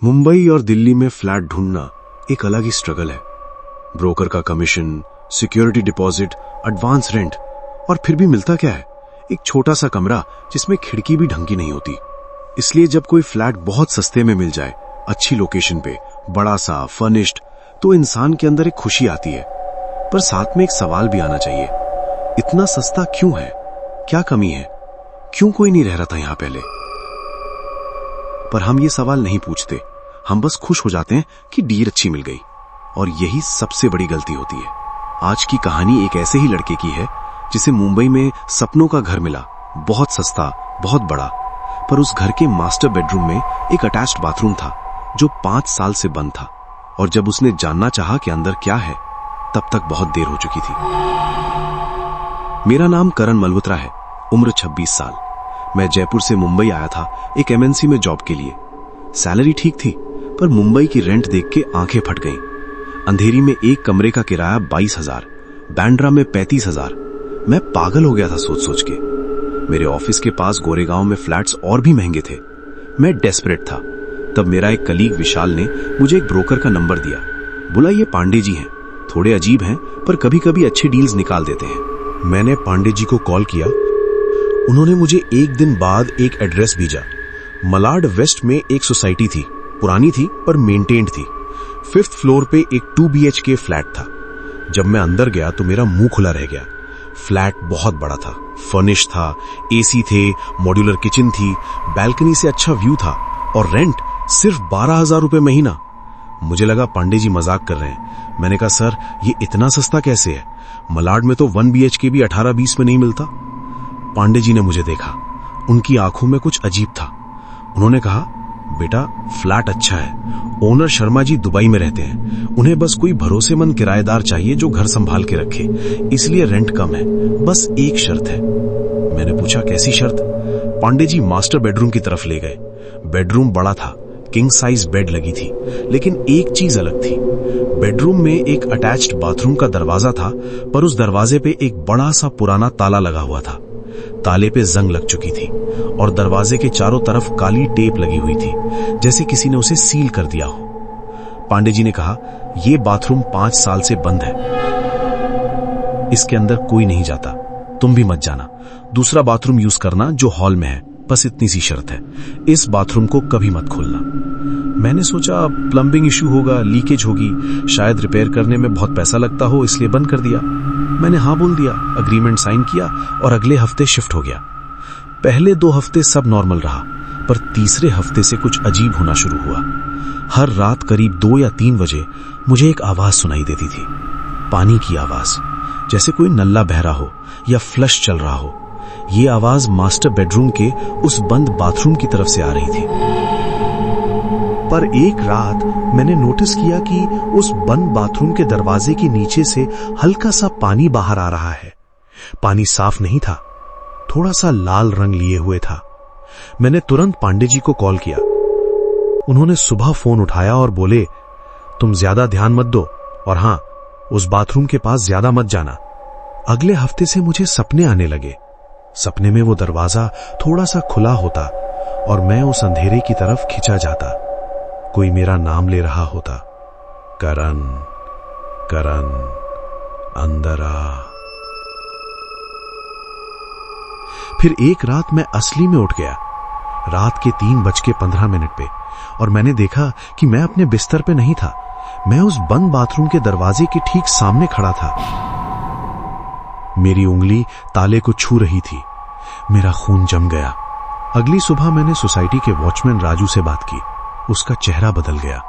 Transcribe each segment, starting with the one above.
मुंबई और दिल्ली में फ्लैट ढूंढना एक अलग ही स्ट्रगल है। ब्रोकर का commission, security deposit, advance rent, और फिर भी मिलता क्या है? एक छोटा सा कमरा जिसमें खिड़की भी ढंग की नहीं होती। इसलिए जब कोई फ्लैट बहुत सस्ते में मिल जाए, अच्छी लोकेशन पे, बड़ा सा, फर्निश्ड, तो इंसान के अंदर एक खुशी आती है। पर साथ में एक सवाल भी आना चाहिए, इतना सस्ता क्यों है? क्या कमी है? क्यों कोई नहीं रह रहा था यहां पहले? पर हम ये सवाल नहीं पूछते, हम बस खुश हो जाते हैं कि डील अच्छी मिल गई। और यही सबसे बड़ी गलती होती है। आज की कहानी एक ऐसे ही लड़के की है जिसे मुंबई में सपनों का घर मिला, बहुत सस्ता, बहुत बड़ा। पर उस घर के मास्टर बेडरूम में एक अटैच्ड बाथरूम था जो 5 साल से बंद था। और जब उसने जानना चाहा कि अंदर क्या है, तब तक बहुत देर हो चुकी थी। मेरा नाम करण मल्होत्रा है, उम्र 26 साल। मैं जयपुर से मुंबई आया था एक एमएनसी में जॉब के लिए। सैलरी ठीक थी, पर मुंबई की रेंट देख के आंखें फट गईं। अंधेरी में एक कमरे का किराया 22,000, बांद्रा में 35,000। मैं पागल हो गया था सोच सोच के। मेरे ऑफिस के पास गोरेगांव में फ्लैट्स और भी महंगे थे। मैं डेस्परेट था। तब मेरा एक कलीग विशाल ने मुझे एक ब्रोकर का नंबर दिया। बोला, ये पांडे जी हैं, थोड़े अजीब हैं, पर कभी कभी अच्छे डील्स निकाल देते हैं। मैंने पांडे जी को कॉल किया। उन्होंने मुझे एक दिन बाद एक एड्रेस भेजा। मलाड वेस्ट में एक सोसाइटी थी, पुरानी थी पर मेंटेन्ड थी। 5th फ्लोर पे एक 2 BHK फ्लैट था। जब मैं अंदर गया तो मेरा मुंह खुला रह गया। फ्लैट बहुत बड़ा था, फर्निश था, एसी थे, मॉड्यूलर किचन थी, बैल्कनी से अच्छा व्यू था, और रेंट सिर्फ 12,000 रुपए महीना। मुझे लगा पांडे जी मजाक कर रहे हैं। मैंने कहा, सर ये इतना सस्ता कैसे है? मलाड में तो 1 BHK भी 18-20 में नहीं मिलता। पांडे जी ने मुझे देखा। उनकी आंखों में कुछ अजीब था। उन्होंने कहा, बेटा फ्लैट अच्छा है, ओनर शर्मा जी दुबई में रहते हैं, उन्हें बस कोई भरोसेमंद किराएदार चाहिए जो घर संभाल के रखे, इसलिए रेंट कम है, बस एक शर्त है। मैंने पूछा, कैसी शर्त? पांडे जी मास्टर बेडरूम की तरफ ले गए। बेडरूम बड़ा था, किंग साइज बेड लगी थी, लेकिन एक चीज अलग थी। बेडरूम में एक अटैच्ड बाथरूम का दरवाजा था, पर उस दरवाजे पे एक बड़ा सा पुराना ताला लगा हुआ था। ताले पे जंग लग चुकी थी और दरवाजे के चारों तरफ काली टेप लगी हुई थी, जैसे किसी ने उसे सील कर दिया हो। पांडे जी ने कहा, यह बाथरूम 5 साल से बंद है, इसके अंदर कोई नहीं जाता, तुम भी मत जाना। दूसरा बाथरूम यूज करना जो हॉल में है, बस इतनी सी शर्त है। इस बाथरूम को कभी मत खोलना। मैंने सोचा प्लम्बिंग इश्यू होगा, लीकेज होगी, शायद रिपेयर करने में बहुत पैसा लगता हो, इसलिए बंद कर दिया। मैंने हाँ बोल दिया, अग्रीमेंट साइन किया और अगले हफ्ते शिफ्ट हो गया। पहले 2 हफ्ते सब नॉर्मल रहा, पर तीसरे हफ्ते से कुछ अजीब होना शुरू हुआ। हर रात करीब 2 या 3 बजे मुझे एक आवाज सुनाई देती थी, पानी की आवाज, जैसे कोई नल्ला बह रहा हो या फ्लश चल रहा हो। ये आवाज मास्टर बेडरूम के उस बंद बाथरूम की तरफ से आ रही थी। पर एक रात मैंने नोटिस किया कि उस बंद बाथरूम के दरवाजे के नीचे से हल्का सा पानी बाहर आ रहा है। पानी साफ नहीं था, थोड़ा सा लाल रंग लिए हुए था। मैंने तुरंत पांडे जी को कॉल किया। उन्होंने सुबह फोन उठाया और बोले, तुम ज्यादा ध्यान मत दो, और हां, उस बाथरूम के पास ज्यादा मत जाना। अगले हफ्ते से मुझे सपने आने लगे। सपने में वो दरवाजा थोड़ा सा खुला होता और मैं उस अंधेरे की तरफ खिंचा जाता। कोई मेरा नाम ले रहा होता, करण, करण, अंदर आ। फिर एक रात मैं असली में उठ गया, रात के 3:15 पे, और मैंने देखा कि मैं अपने बिस्तर पे नहीं था, मैं उस बंद बाथरूम के दरवाजे के ठीक सामने खड़ा था। मेरी उंगली ताले को छू रही थी। मेरा खून जम गया। अगली सुबह मैंने सोसाइटी के वॉचमैन राजू से बात की। उसका चेहरा बदल गया।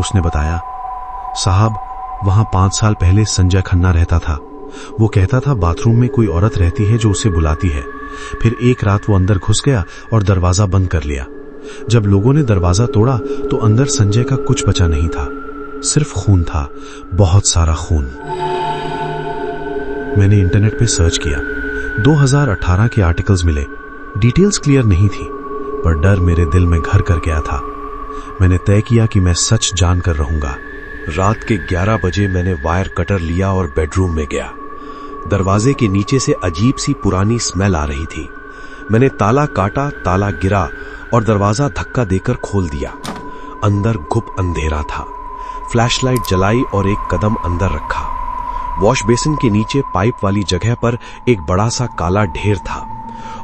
उसने बताया, साहब वहां 5 साल पहले संजय खन्ना रहता था। वो कहता था बाथरूम में कोई औरत रहती है जो उसे बुलाती है। फिर एक रात वो अंदर घुस गया और दरवाजा बंद कर लिया। जब लोगों ने दरवाजा तोड़ा तो अंदर संजय का कुछ बचा नहीं था, सिर्फ खून था, बहुत सारा खून। मैंने इंटरनेट पे सर्च किया, 2018 के आर्टिकल्स मिले। डिटेल्स क्लियर नहीं थी, पर डर मेरे दिल में घर कर गया था। मैंने तय किया कि मैं सच जानकर रहूंगा। रात के 11 बजे मैंने वायर कटर लिया और बेडरूम में गया। दरवाजे के नीचे से अजीब सी पुरानी स्मेल आ रही थी। मैंने ताला काटा, ताला गिरा और दरवाजा धक्का देकर खोल दिया। अंदर घुप अंधेरा था। फ्लैशलाइट जलाई और एक कदम अंदर रखा। वॉश बेसिन के नीचे पाइप वाली जगह पर एक बड़ा सा काला ढेर था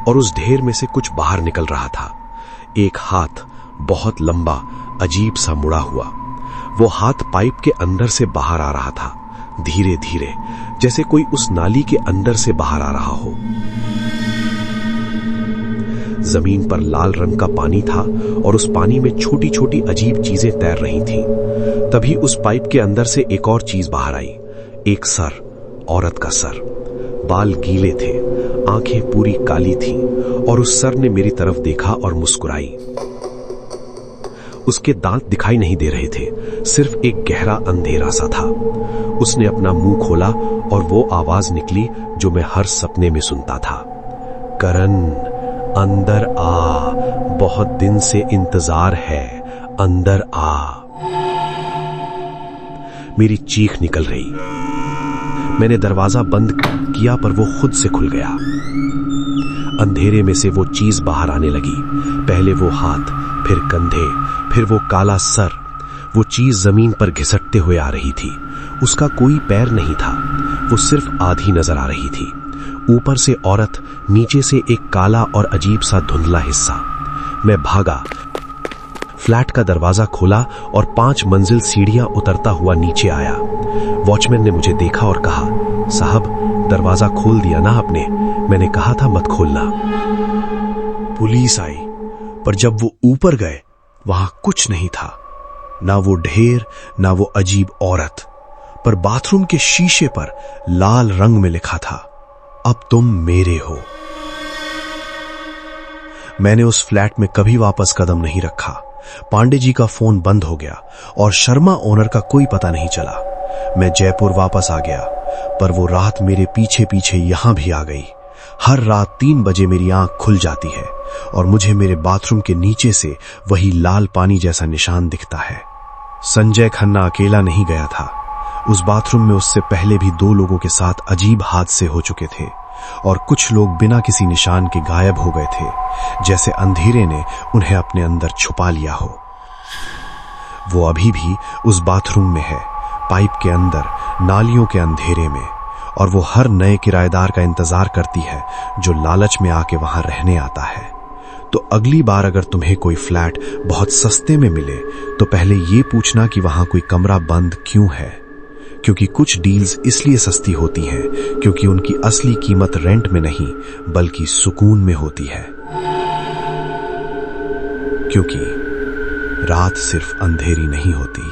और उस ढेर में से कुछ बाहर निकल रहा था। एक हाथ, बहुत लंबा, अजीब सा मुड़ा हुआ। वो हाथ पाइप के अंदर से बाहर आ रहा था, धीरे धीरे, जैसे कोई उस नाली के अंदर से बाहर आ रहा हो। जमीन पर लाल रंग का पानी था और उस पानी में छोटी छोटी अजीब चीजें तैर रही थीं। तभी उस पाइप के अंदर से एक और चीज बाहर आई। एक सर, औरत का सर। बाल गीले थे, आंखें पूरी काली थीं और उस सर ने मेरी तरफ देखा और मुस्कुराई। उसके दांत दिखाई नहीं दे रहे थे, सिर्फ एक गहरा अंधेरा सा था। उसने अपना मुंह खोला और वो आवाज निकली जो मैं हर सपने में सुनता था। करण, अंदर आ, बहुत दिन से इंतजार है, अंदर आ। मेरी चीख निकल रही। मैंने दरवाजा बंद किया पर वो खुद से खुल गया। अंधेरे में से वो चीज बाहर आने लगी। पहले वो हाथ, फिर कंधे, फिर वो काला सर। वो चीज जमीन पर घिसटते हुए आ रही थी। उसका कोई पैर नहीं था, वो सिर्फ आधी नजर आ रही थी। ऊपर से औरत, नीचे से एक काला और अजीब सा धुंधला हिस्सा। मैं भागा, फ्लैट का दरवाजा खोला और 5 मंजिल सीढ़ियां उतरता हुआ नीचे आया। वॉचमैन ने मुझे देखा और कहा, साहब, दरवाजा खोल दिया ना आपने? मैंने कहा था मत खोलना। पुलिस आई, पर जब वो ऊपर गए वहां कुछ नहीं था। ना वो ढेर, ना वो अजीब औरत, पर बाथरूम के शीशे पर लाल रंग में लिखा था, अब तुम मेरे हो। मैंने उस फ्लैट में कभी वापस कदम नहीं रखा। पांडे जी का फोन बंद हो गया और शर्मा ओनर का कोई पता नहीं चला। मैं जयपुर वापस आ गया, पर वो रात मेरे पीछे पीछे यहां भी आ गई। हर रात 3 बजे मेरी आंख खुल जाती है और मुझे मेरे बाथरूम के नीचे से वही लाल पानी जैसा निशान दिखता है। संजय खन्ना अकेला नहीं गया था। उस बाथरूम में उससे पहले भी 2 लोगों के साथ अजीब हादसे हो चुके थे और कुछ लोग बिना किसी निशान के गायब हो गए थे, जैसे अंधेरे ने उन्हें अपने अंदर छुपा लिया हो। वो अभी भी उस बाथरूम में है, पाइप के अंदर, नालियों के अंधेरे में, और वो हर नए किराएदार का इंतजार करती है जो लालच में आके वहां रहने आता है। तो अगली बार अगर तुम्हें कोई फ्लैट बहुत सस्ते में मिले तो पहले ये पूछना कि वहां कोई कमरा बंद क्यों है, क्योंकि कुछ डील्स इसलिए सस्ती होती हैं क्योंकि उनकी असली कीमत रेंट में नहीं बल्कि सुकून में होती है। क्योंकि रात सिर्फ अंधेरी नहीं होती।